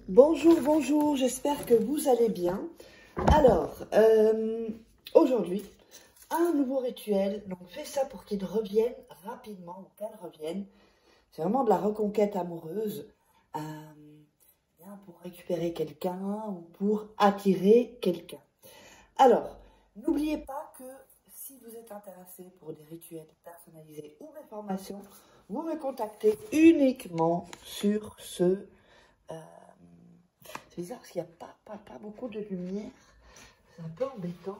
Bonjour, bonjour, j'espère que vous allez bien. Alors, aujourd'hui, un nouveau rituel. Donc, fais ça pour qu'il revienne rapidement ou qu'elle revienne. C'est vraiment de la reconquête amoureuse. Pour récupérer quelqu'un ou pour attirer quelqu'un. Alors, n'oubliez pas que si vous êtes intéressé pour des rituels personnalisés ou mes formations, vous me contactez uniquement sur ce... c'est bizarre parce qu'il n'y a pas beaucoup de lumière. C'est un peu embêtant.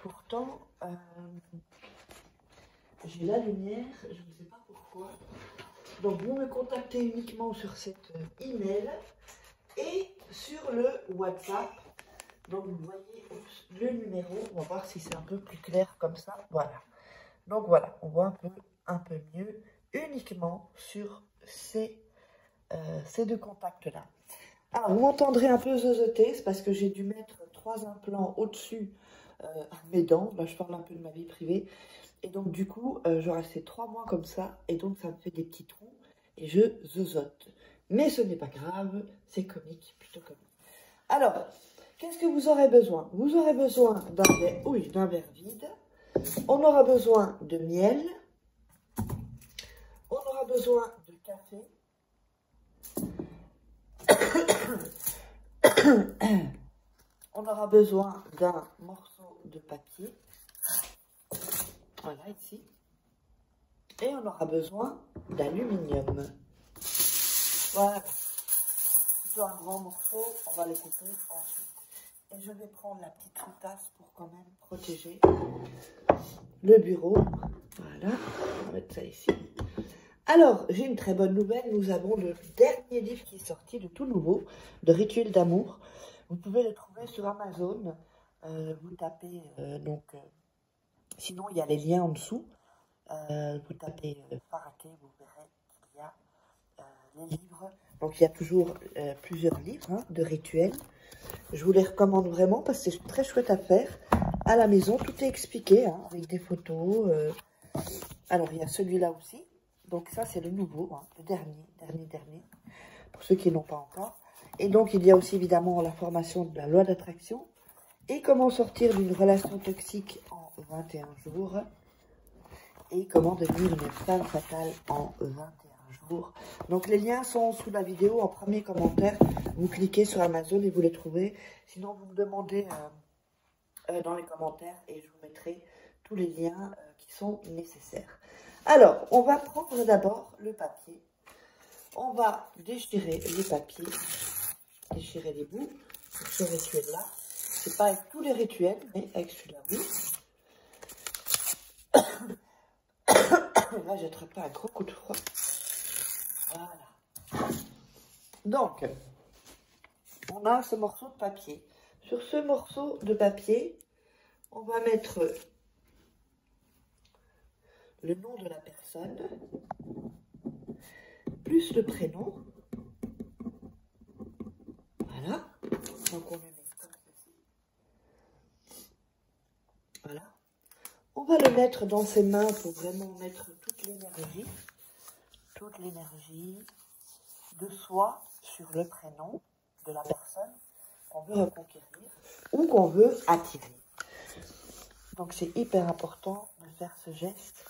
Pourtant, j'ai la lumière, je ne sais pas pourquoi. Donc, vous me contactez uniquement sur cet email et sur le WhatsApp. Donc, vous voyez le numéro. On va voir si c'est un peu plus clair comme ça. Voilà. Donc, voilà, on voit un peu mieux uniquement sur ces deux contacts-là. Alors, vous m'entendrez un peu zozoter, c'est parce que j'ai dû mettre 3 implants au-dessus mes dents. Là, je parle un peu de ma vie privée. Et donc, du coup, je restais 3 mois comme ça. Et donc, ça me fait des petits trous. Et je zozote. Mais ce n'est pas grave. C'est comique, plutôt comique. Alors, qu'est-ce que vous aurez besoin? Vous aurez besoin d'un verre vide. On aura besoin de miel. On aura besoin de café. On aura besoin d'un morceau de papier. Voilà, ici. Et on aura besoin d'aluminium. Voilà. Plutôt un grand morceau, on va les couper ensuite. Et je vais prendre la petite routasse pour quand même protéger le bureau. Voilà, on va mettre ça ici. Alors, j'ai une très bonne nouvelle. Nous avons le dernier livre qui est sorti, de tout nouveau, de Rituels d'amour. Vous pouvez le trouver sur Amazon. Vous tapez, sinon il y a les liens en dessous. Vous tapez Faraké, vous verrez qu'il y a les livres. Donc il y a toujours plusieurs livres de rituels. Je vous les recommande vraiment parce que c'est très chouette à faire à la maison. Tout est expliqué avec des photos. Alors il y a celui-là aussi. Donc ça c'est le nouveau, le dernier, pour ceux qui n'ont pas encore. Et donc il y a aussi évidemment la formation de la loi d'attraction et comment sortir d'une relation toxique en 21 jours et comment devenir une femme fatale en 21 jours. Donc les liens sont sous la vidéo en premier commentaire. Vous cliquez sur Amazon et vous les trouvez. Sinon vous me demandez dans les commentaires et je vous mettrai tous les liens qui sont nécessaires. Alors, on va prendre d'abord le papier. On va déchirer les papiers, déchirer les bouts pour ce rituel-là. C'est pas avec tous les rituels, mais avec celui-là, oui. Là, j'ai attrapé un gros coup de froid. Voilà. Donc, on a ce morceau de papier. Sur ce morceau de papier, on va mettre le nom de la personne, plus le prénom. Voilà. Donc on le met comme ceci. Voilà. On va le mettre dans ses mains pour vraiment mettre toute l'énergie de soi sur le prénom de la personne qu'on veut reconquérir ou qu'on veut attirer. Donc c'est hyper important de faire ce geste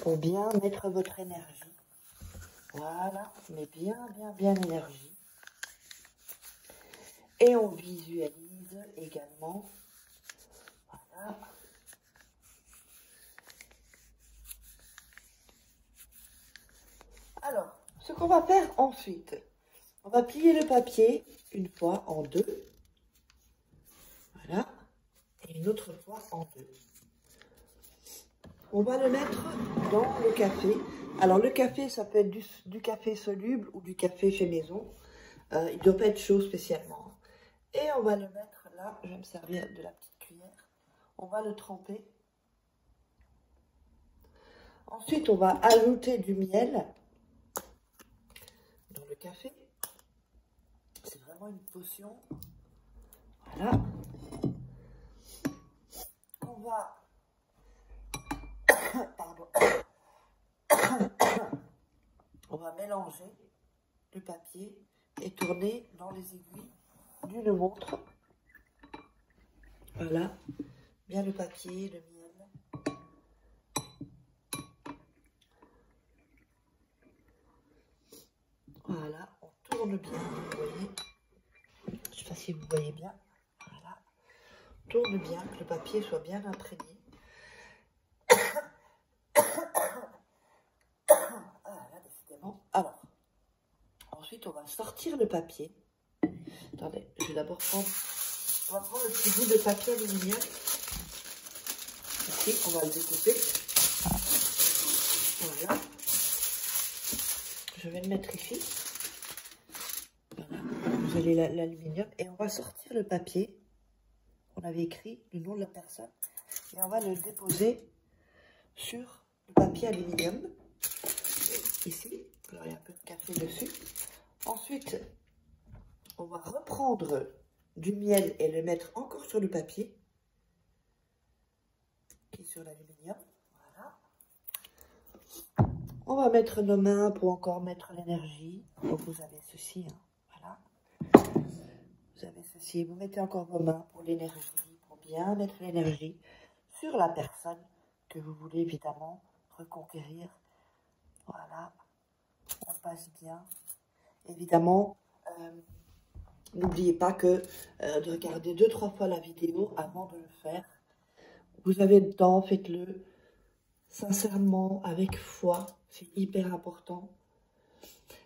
pour bien mettre votre énergie. Voilà, mais bien l'énergie. Et on visualise également. Voilà. Alors, ce qu'on va faire ensuite, on va plier le papier une fois en deux. Voilà. Et une autre fois en deux. On va le mettre dans le café. Alors le café, ça peut être du café soluble ou du café fait maison. Il ne doit pas être chaud spécialement. Et on va le mettre là, je vais me servir de la petite cuillère. On va le tremper. Ensuite, on va ajouter du miel dans le café. C'est vraiment une potion. Voilà. On va... Pardon. On va mélanger le papier et tourner dans les aiguilles d'une montre. Voilà, bien le papier, le miel. Voilà, on tourne bien, vous voyez. Je ne sais pas si vous voyez bien. Voilà, on tourne bien, que le papier soit bien imprégné. Voilà, décidément. Alors, ensuite, on va sortir le papier. Attendez, je vais d'abord prendre... On va prendre le petit bout de papier aluminium. Ici, on va le découper. Voilà. Je vais le mettre ici. Voilà. Vous allez l'aluminium. Et on va sortir le papier. On avait écrit le nom de la personne. Et on va le déposer sur le papier aluminium. Ici. Alors, il y a un peu de café dessus. Ensuite, on va reprendre du miel et le mettre encore sur le papier qui est sur l'aluminium. Voilà. On va mettre nos mains pour encore mettre l'énergie. Donc vous avez ceci, hein. Voilà. Vous avez ceci. Vous mettez encore vos mains pour l'énergie, pour bien mettre l'énergie sur la personne que vous voulez évidemment reconquérir. Voilà. On passe bien. Évidemment, n'oubliez pas que de regarder 2-3 fois la vidéo avant de le faire. Vous avez le temps, faites-le sincèrement, avec foi. C'est hyper important.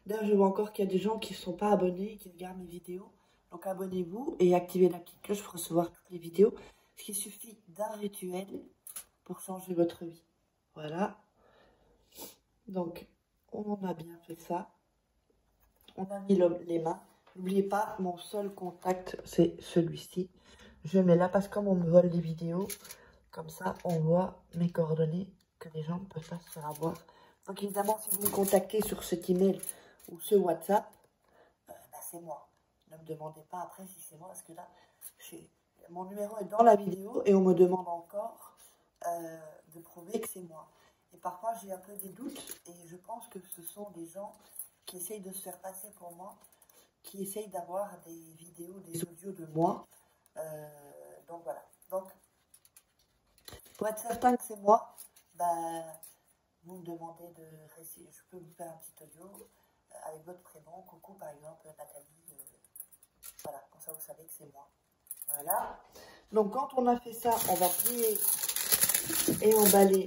D'ailleurs, je vois encore qu'il y a des gens qui ne sont pas abonnés et qui regardent mes vidéos. Donc abonnez-vous et activez la petite cloche pour recevoir toutes les vidéos. Parce qu'il suffit d'un rituel pour changer votre vie. Voilà. Donc, on a bien fait ça. On a mis les mains. N'oubliez pas, mon seul contact, c'est celui-ci. Je mets là parce que comme on me vole les vidéos, comme ça, on voit mes coordonnées que les gens ne peuvent pas se faire avoir. Donc évidemment, si vous me contactez sur cet email ou ce WhatsApp, bah, c'est moi. Ne me demandez pas après si c'est moi, parce que là, mon numéro est dans la vidéo et on me demande encore de prouver que c'est moi. Et parfois, j'ai un peu des doutes et je pense que ce sont des gens qui essayent de se faire passer pour moi, qui essayent d'avoir des vidéos, des audios de moi. Donc voilà. Donc, pour être certain que c'est moi, bah, vous me demandez de réciter. Je peux vous faire un petit audio avec votre prénom. Coucou, par exemple, Nathalie. Voilà, comme ça vous savez que c'est moi. Voilà. Donc quand on a fait ça, on va plier et emballer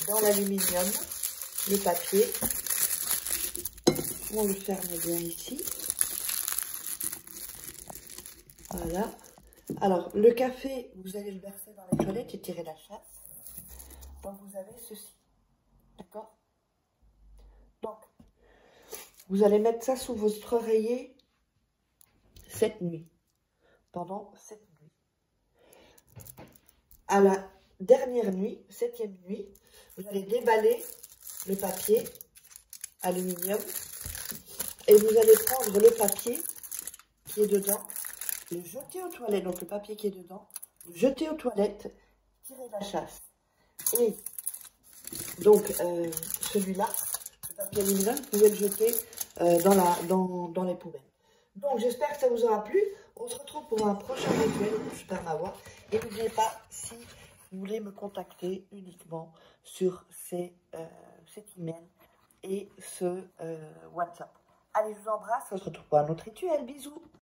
dans l'aluminium le papier. On le ferme bien ici. Voilà. Alors, le café, vous allez le verser dans les toilettes et tirer la chasse. Donc, vous avez ceci. D'accord? Donc, vous allez mettre ça sous votre oreiller cette nuit. Pendant cette nuit. À la dernière nuit, 7e nuit, vous allez déballer le papier aluminium et vous allez prendre le papier qui est dedans, le jeter aux toilettes, donc le papier qui est dedans, le jeter aux toilettes, tirer la chasse. Et donc celui-là, le papier aluminium, vous pouvez le jeter dans les poubelles. Donc j'espère que ça vous aura plu. On se retrouve pour un prochain rituel, je perds ma voix. Et n'oubliez pas, si vous voulez me contacter uniquement sur cet email et ce WhatsApp. Allez, je vous embrasse, on se retrouve pour un autre rituel. Bisous.